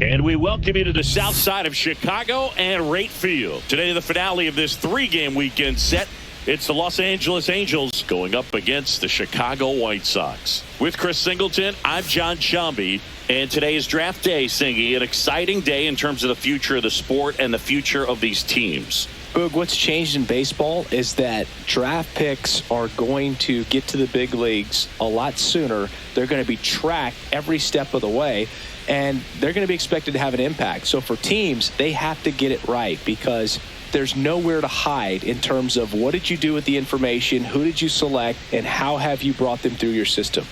And we welcome you to the south side of Chicago and Rate Field. Today, the finale of this three-game weekend set. It's the Los Angeles Angels going up against the Chicago White Sox. With Chris Singleton, I'm John Shambi. And today is draft day, Singy. An exciting day in terms of the future of the sport and the future of these teams. Boog, what's changed in baseball is that draft picks are going to get to the big leagues a lot sooner. They're going to be tracked every step of the way, and they're going to be expected to have an impact. So for teams, they have to get it right because there's nowhere to hide in terms of what did you do with the information, who did you select, and how have you brought them through your system.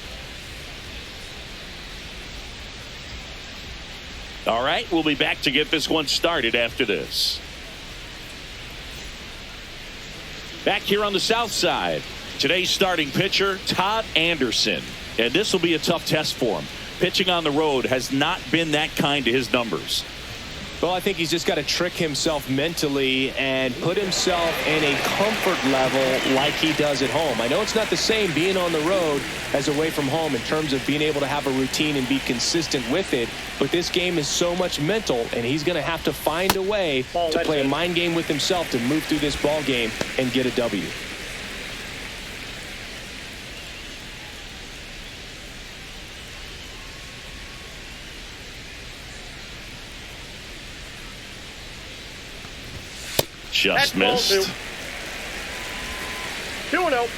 All right, we'll be back to get this one started after this. Back here on the south side, today's starting pitcher, Todd Anderson. And this will be a tough test for him. Pitching on the road has not been that kind to his numbers. Well, I think he's just got to trick himself mentally and put himself in a comfort level like he does at home. I know it's not the same being on the road as away from home in terms of being able to have a routine and be consistent with it. But this game is so much mental, and he's going to have to find a way to play a mind game with himself to move through this ball game and get a W. Just missed. 2-0.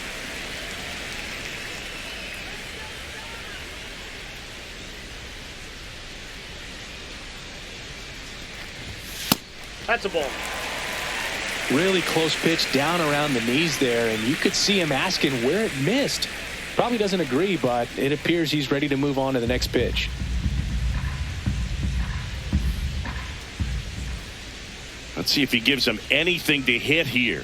That's a ball. Really close pitch down around the knees there, and you could see him asking where it missed. Probably doesn't agree, but it appears he's ready to move on to the next pitch. Let's see if he gives him anything to hit here.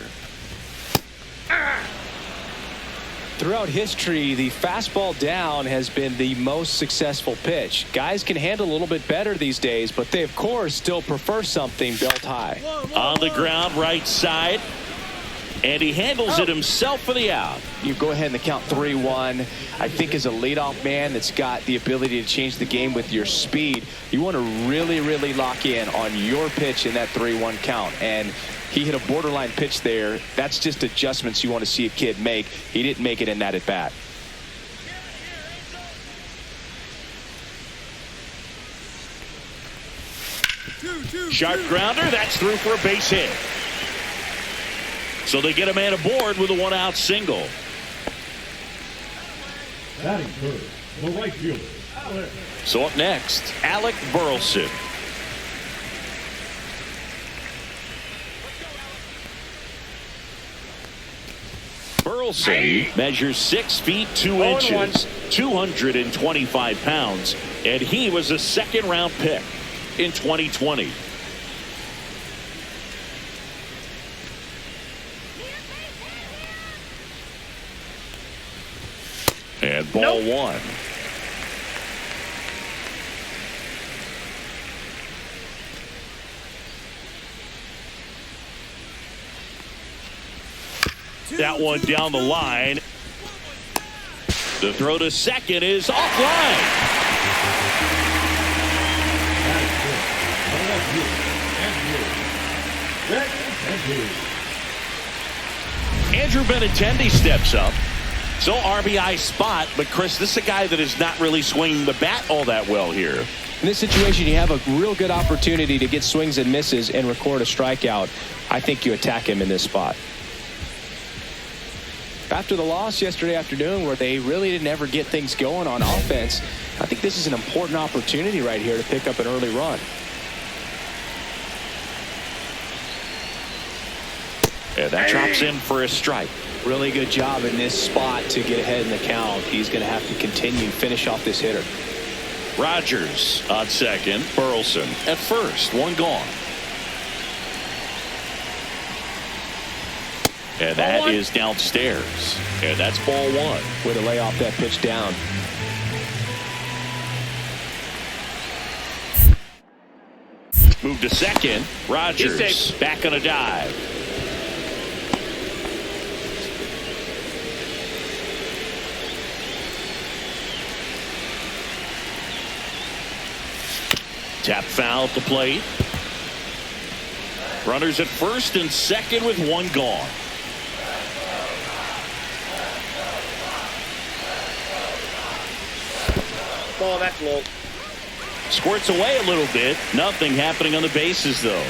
Throughout history, the fastball down has been the most successful pitch. Guys can handle a little bit better these days, but they, of course, still prefer something belt high. On the ground, right side. And he handles it himself for the out. You go ahead and count 3-1. I think as a leadoff man that's got the ability to change the game with your speed, you want to really, really lock in on your pitch in that 3-1 count. And he hit a borderline pitch there. That's just adjustments you want to see a kid make. He didn't make it in that at bat. Sharp grounder. That's through for a base hit. So they get a man aboard with a one-out single. Batting third, the right fielder, Alec. So up next, Alec Burleson. Burleson measures 6 feet 2 inches, 225 pounds, and he was a second-round pick in 2020. And ball one. That one down the line. The throw to second is offline. Andrew Benintendi steps up. So RBI spot, but Chris, this is a guy that is not really swinging the bat all that well here. In this situation, you have a real good opportunity to get swings and misses and record a strikeout. I think you attack him in this spot. After the loss yesterday afternoon where they really didn't ever get things going on offense, I think this is an important opportunity right here to pick up an early run. And that drops in for a strike. Really good job in this spot to get ahead in the count. He's going to have to continue finish off this hitter. Rogers on second. Burleson at first. One gone. And that is downstairs. And that's ball one. Way to lay off that pitch down. Move to second. Rogers back on a dive. Tap foul at the plate. Runners at first and second with one gone. Ball, that's low. Squirts away a little bit. Nothing happening on the bases, though.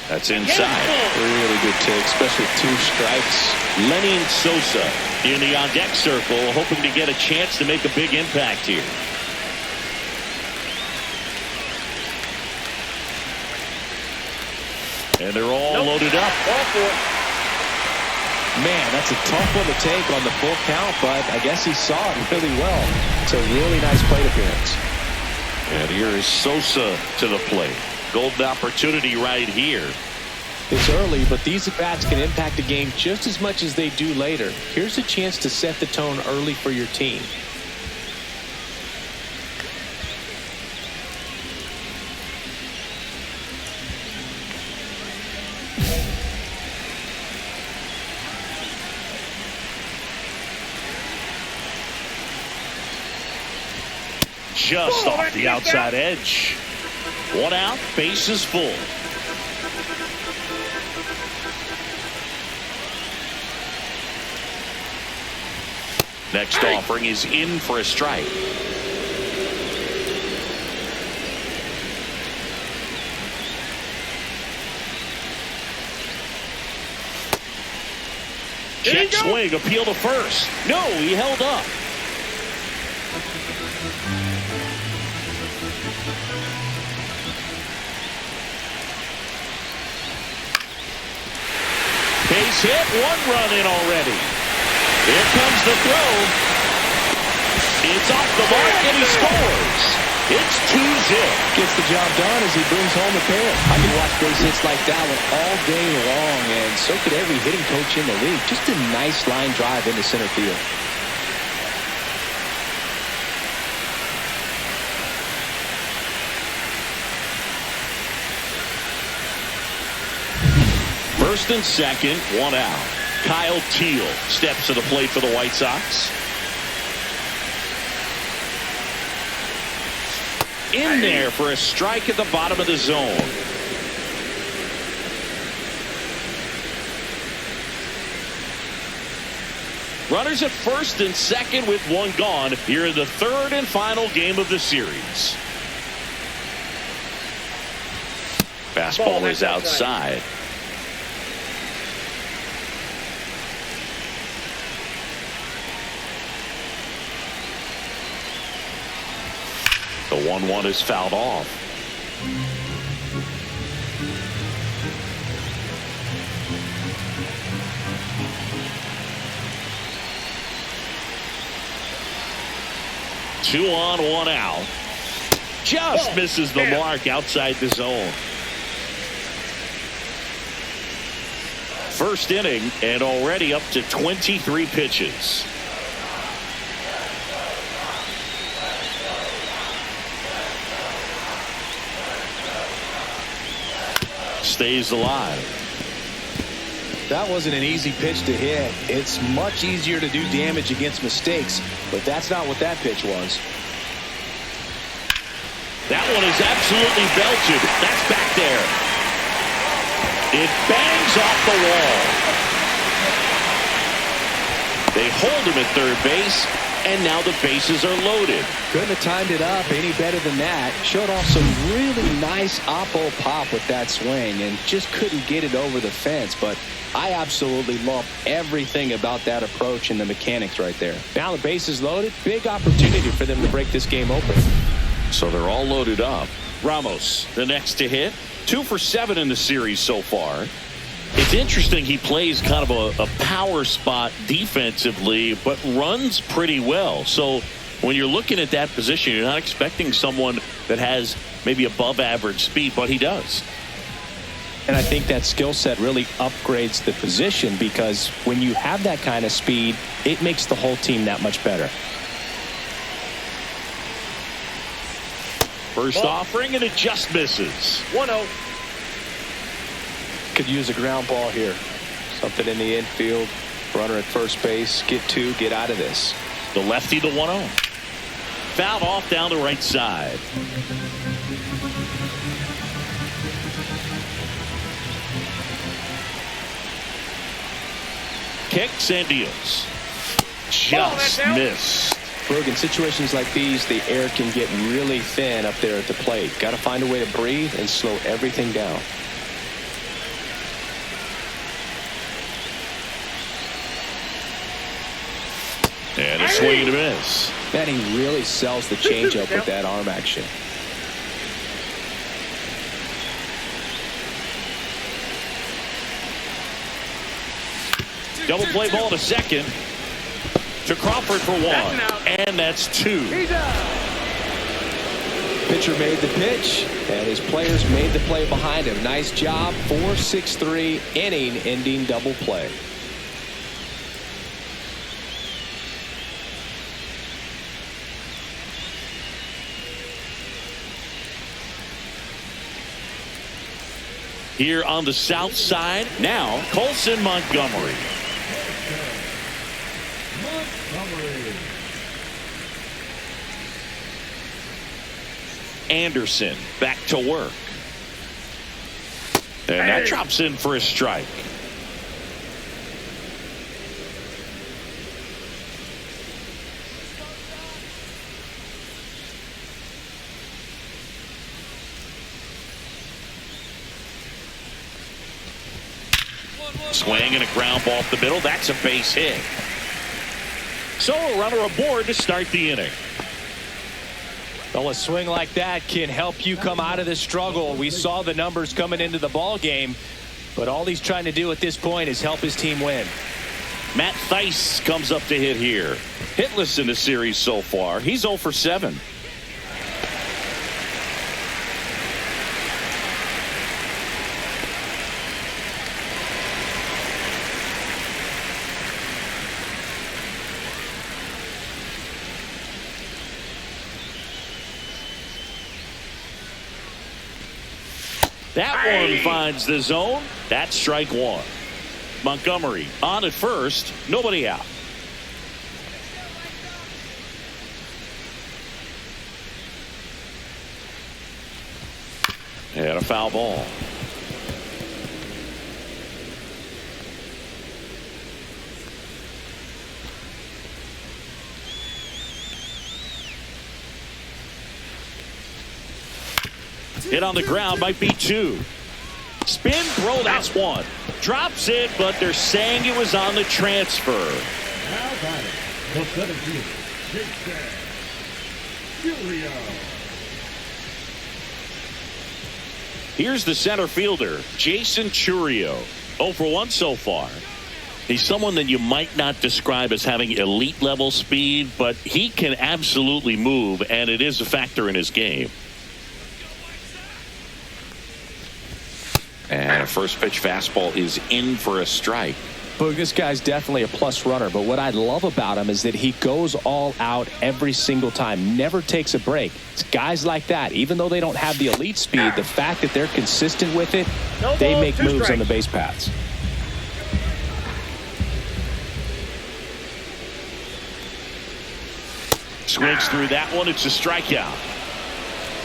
That's inside. Really good take, especially with 2 strikes. Lenny Sosa in the on-deck circle, hoping to get a chance to make a big impact here. And they're all loaded up. Ball for it. Man, that's a tough one to take on the full count, but I guess he saw it really well. It's a really nice plate appearance. And here is Sosa to the plate. Golden opportunity right here. It's early, but these at-bats can impact the game just as much as they do later. Here's a chance to set the tone early for your team. Just off the outside edge. 1 out, bases full. Next offering is in for a strike. Check swing, appeal to first. No, he held up. Base hit, 1 run in already. Here comes the throw. It's off the mark and he scores. It's 2-0. Gets the job done as he brings home a pair. I can watch base hits like that one all day long, and so could every hitting coach in the league. Just a nice line drive into center field. First and second, 1 out. Kyle Teal steps to the plate for the White Sox. In there for a strike at the bottom of the zone. Runners at first and second with 1 gone here in the 3rd and final game of the series. Fastball is outside. The 1-1 is fouled off. Two on, 1 out. Just misses the mark outside the zone. First inning and already up to 23 pitches. Stays alive. That wasn't an easy pitch to hit. It's much easier to do damage against mistakes, but that's not what that pitch was. That one is absolutely belted. That's back there. It bangs off the wall. They hold him at third base, and now the bases are loaded. Couldn't have timed it up any better than that. Showed off some really nice oppo pop with that swing and just couldn't get it over the fence. But I absolutely love everything about that approach and the mechanics right there. Now the base is loaded. Big opportunity for them to break this game open. So they're all loaded up. Ramos, the next to hit. 2 for 7 in the series so far. It's interesting he plays kind of a power spot defensively, but runs pretty well. So when you're looking at that position, you're not expecting someone that has maybe above average speed, but he does. And I think that skill set really upgrades the position, because when you have that kind of speed, it makes the whole team that much better. First offering, and it just misses. 1-0. Could use a ground ball here. Something in the infield. Runner at first base. Get two. Get out of this. The lefty, the 1-0. Fouled off down the right side. Kicks and deals. Just missed. Look, in situations like these, the air can get really thin up there at the plate. Got to find a way to breathe and slow everything down. And a swing and a miss. Man, he really sells the changeup with that arm action. Double play ball to second. To Crawford for one. And that's two. Pitcher made the pitch, and his players made the play behind him. Nice job. 4-6-3 inning-ending double play. Here on the south side, now Colson Montgomery. Anderson back to work. And that drops in for a strike. Swing and a ground ball off the middle. That's a base hit. So a runner aboard to start the inning. Well, a swing like that can help you come out of this struggle. We saw the numbers coming into the ball game, but all he's trying to do at this point is help his team win. Matt Theis comes up to hit here. Hitless in the series so far. He's 0 for 7. That one finds the zone. That's strike one. Montgomery on at first. Nobody out. And a foul ball. Hit on the ground, might be two. Spin throw, that's one. Drops it, but they're saying it was on the transfer. Now batting, the 17th, Julio. Here's the center fielder, Jason Churio. 0 for 1 so far. He's someone that you might not describe as having elite level speed, but he can absolutely move, and it is a factor in his game. And a first pitch fastball is in for a strike. Boog, this guy's definitely a plus runner, but what I love about him is that he goes all out every single time, never takes a break. It's guys like that, even though they don't have the elite speed, the fact that they're consistent with it, they make moves on the base paths. Swings through that one. It's a strikeout.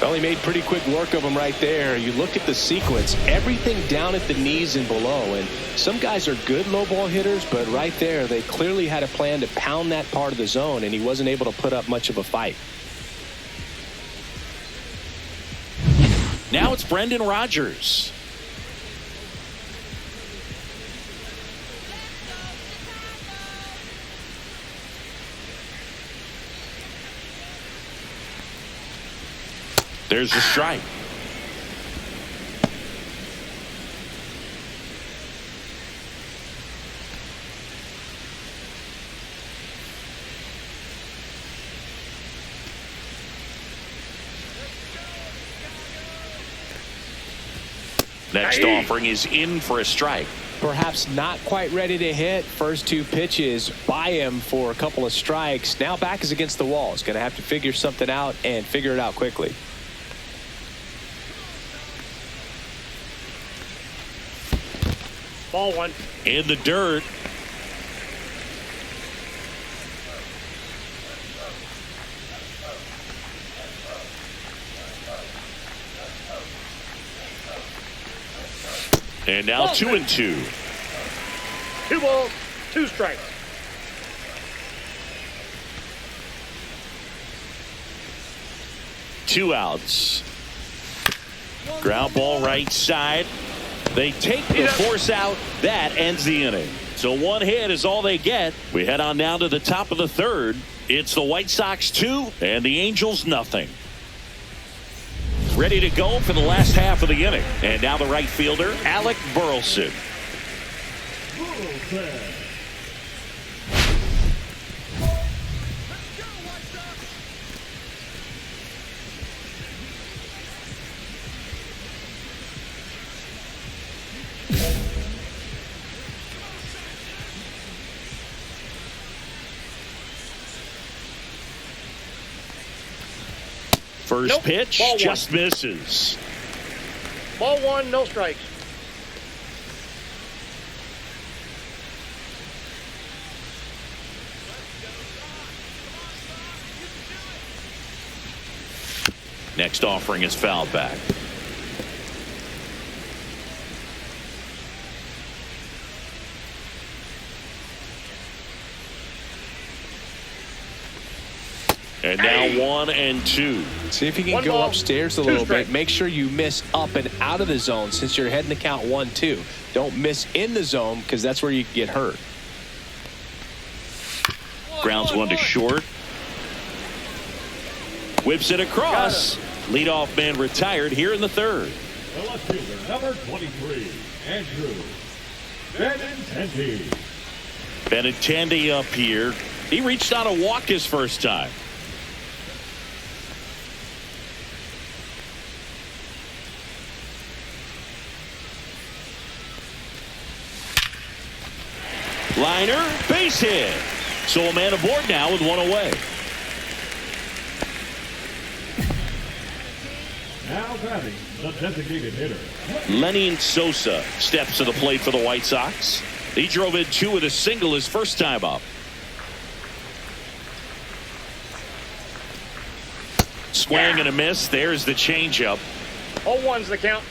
Well, he made pretty quick work of him right there. You look at the sequence, everything down at the knees and below. And some guys are good low ball hitters, but right there, they clearly had a plan to pound that part of the zone, and he wasn't able to put up much of a fight. Now it's Brendan Rodgers. There's a strike. Next offering is in for a strike. Perhaps not quite ready to hit. First two pitches by him for a couple of strikes. Now back is against the wall. He's going to have to figure something out and figure it out quickly. Ball one. In the dirt. And now 2-2. 2 balls, 2 strikes. Two outs. Ground ball right side. They take the force out. That ends the inning. So 1 hit is all they get. We head on down to the top of the third. It's the White Sox 2 and the Angels nothing. Ready to go for the last half of the inning. And now the right fielder, Alec Burleson. First pitch just misses. Ball 1, no strikes. Next offering is fouled back. And now 1-2. See if you can 1 go ball, upstairs a 2 little strikes. bit. Make sure you miss up and out of the zone since you're heading to count 1-2. Don't miss in the zone because that's where you get hurt. Grounds one to short. Whips it across. Leadoff man retired here in the third. The left fielder, number 23, Andrew Benintendi. Benintendi up here. He reached on a walk his first time. Liner, base hit. So a man aboard now with 1 away. Now batting, the designated hitter. Lenny Sosa steps to the plate for the White Sox. He drove in 2 with a single his first time up. Swing and a miss. There's the changeup. 0-1's the count.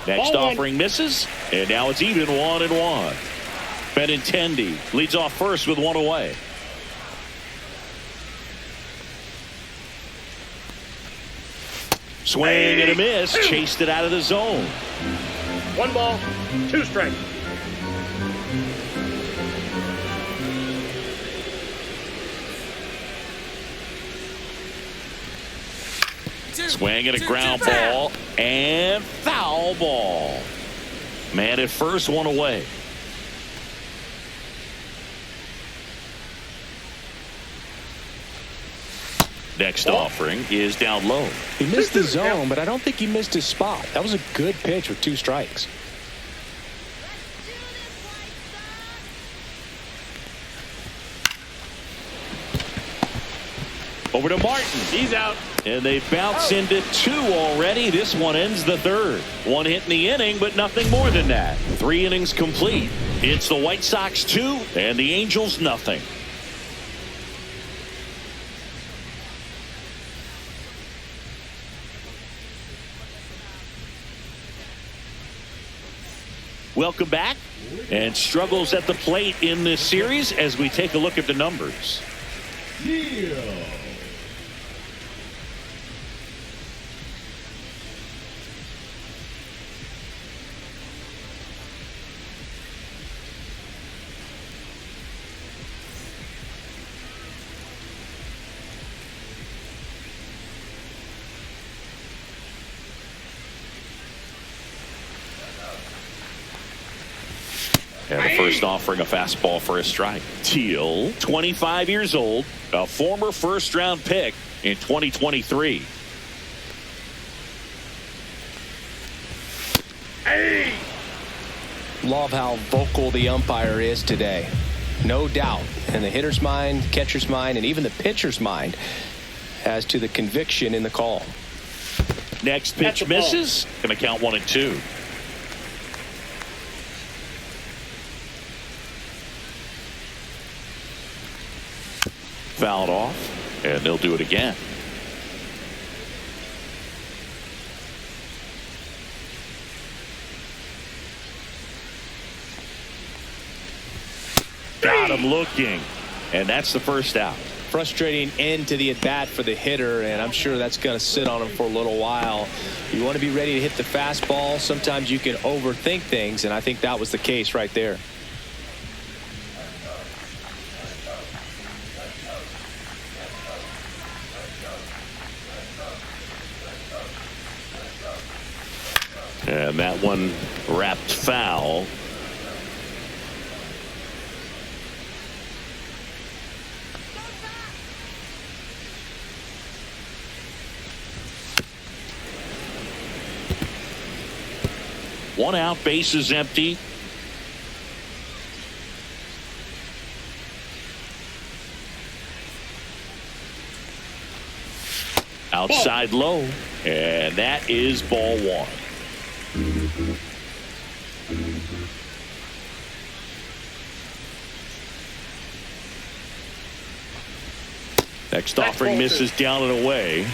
Next offering misses, and now it's even 1-1. Benintendi leads off first with 1 away. Swing and a miss, chased it out of the zone. 1 ball, 2 strikes. Swing and a ground ball and foul ball. Man at first, 1 away. Next offering is down low. He missed the zone, but I don't think he missed his spot. That was a good pitch with 2 strikes. Over to Martin. He's out. And they bounce into 2 already. This one ends the third. 1 hit in the inning, but nothing more than that. 3 innings complete. It's the White Sox 2 and the Angels nothing. Welcome back. And struggles at the plate in this series as we take a look at the numbers. Deal. And the first offering, a fastball for a strike. Teal, 25 years old, a former first-round pick in 2023. Hey! Love how vocal the umpire is today. No doubt in the hitter's mind, catcher's mind, and even the pitcher's mind as to the conviction in the call. Next pitch misses. Going to count 1-2. fouled off, and they'll do it again. Got him looking, and that's the first out. Frustrating end to the at-bat for the hitter, and I'm sure that's going to sit on him for a little while. You want to be ready to hit the fastball. Sometimes you can overthink things, and I think that was the case right there. And that one wrapped foul. One out, bases empty. Outside low, and that is ball one. Next offering misses down and away.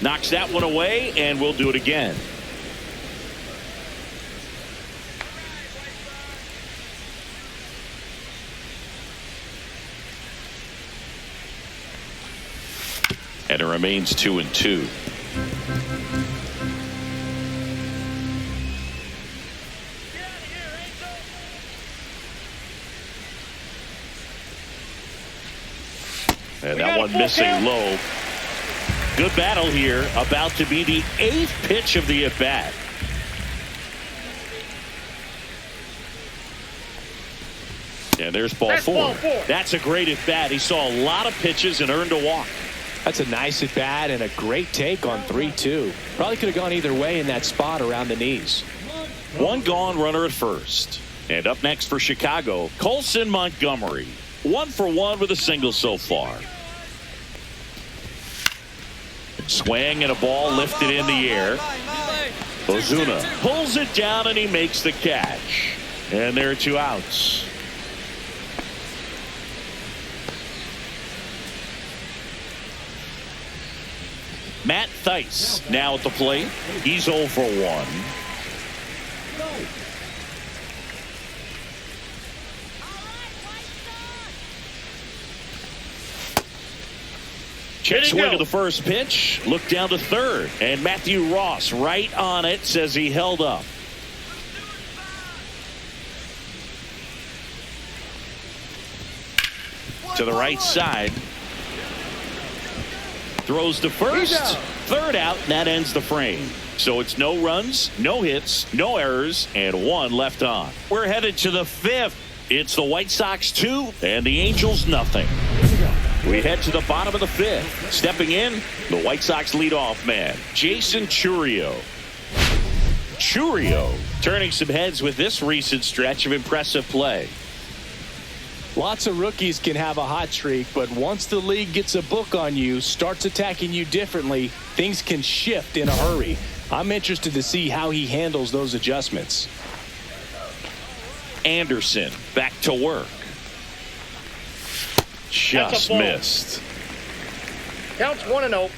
Knocks that one away, and we'll do it again. And it remains 2-2. And that one missing low. Good battle here. About to be the 8th pitch of the at-bat. And there's ball four. That's a great at-bat. He saw a lot of pitches and earned a walk. That's a nice at-bat and a great take on 3-2. Probably could have gone either way in that spot around the knees. One gone, runner at first. And up next for Chicago, Colson Montgomery. 1 for 1 with a single so far. Swing and a ball lifted in the air. Ozuna pulls it down and he makes the catch. And there are 2 outs. Matt Theis now at the plate. He's 0 for 1. Check swing of the first pitch. Look down to third. And Matthew Ross right on it, says he held up. To the right side. Throws to first. Third out, and that ends the frame. So it's no runs, no hits, no errors, and 1 left on. We're headed to the 5th. It's the White Sox 2 and the Angels nothing. We head to the bottom of the 5th. Stepping in, the White Sox leadoff man, Jason Chourio. Chourio turning some heads with this recent stretch of impressive play. Lots of rookies can have a hot streak, but once the league gets a book on you, starts attacking you differently, things can shift in a hurry. I'm interested to see how he handles those adjustments. Anderson back to work. Just missed. Counts 1-0.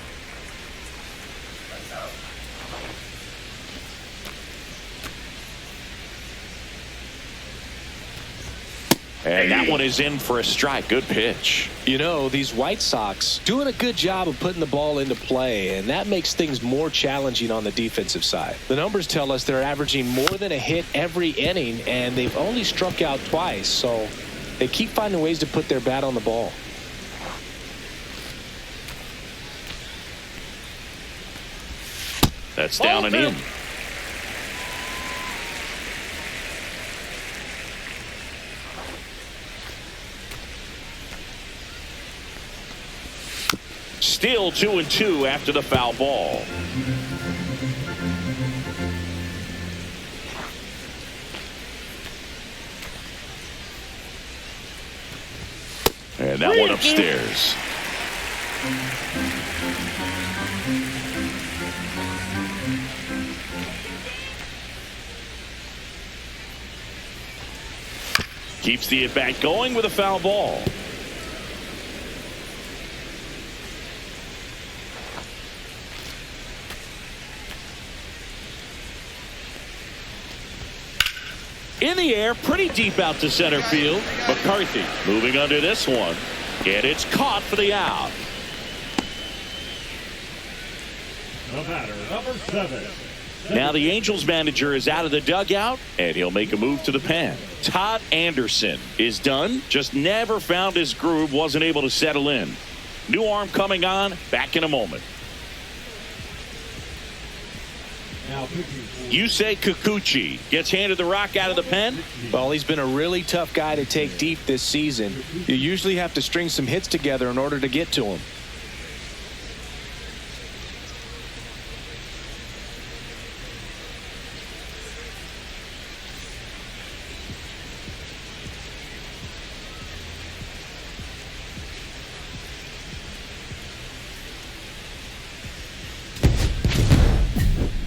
And that one is in for a strike. Good pitch. You know, these White Sox doing a good job of putting the ball into play, and that makes things more challenging on the defensive side. The numbers tell us they're averaging more than a hit every inning, and they've only struck out twice, so they keep finding ways to put their bat on the ball. That's down and in. Still 2-2 after the foul ball. And that one upstairs. Keeps the at-bat going with a foul ball. In the air, pretty deep out to center field. McCarthy moving under this one. And it's caught for the out. The batter, number 7. Now the Angels manager is out of the dugout, and he'll make a move to the pen. Todd Anderson is done. Just never found his groove, wasn't able to settle in. New arm coming on, back in a moment. Now pitching for Yusei Kikuchi gets handed the rock out of the pen. Well, he's been a really tough guy to take deep this season. You usually have to string some hits together in order to get to him.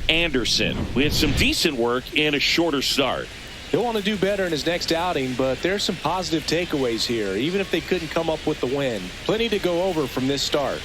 Anderson with some decent work in a shorter start. He'll want to do better in his next outing, but there's some positive takeaways here, even if they couldn't come up with the win. Plenty to go over from this start.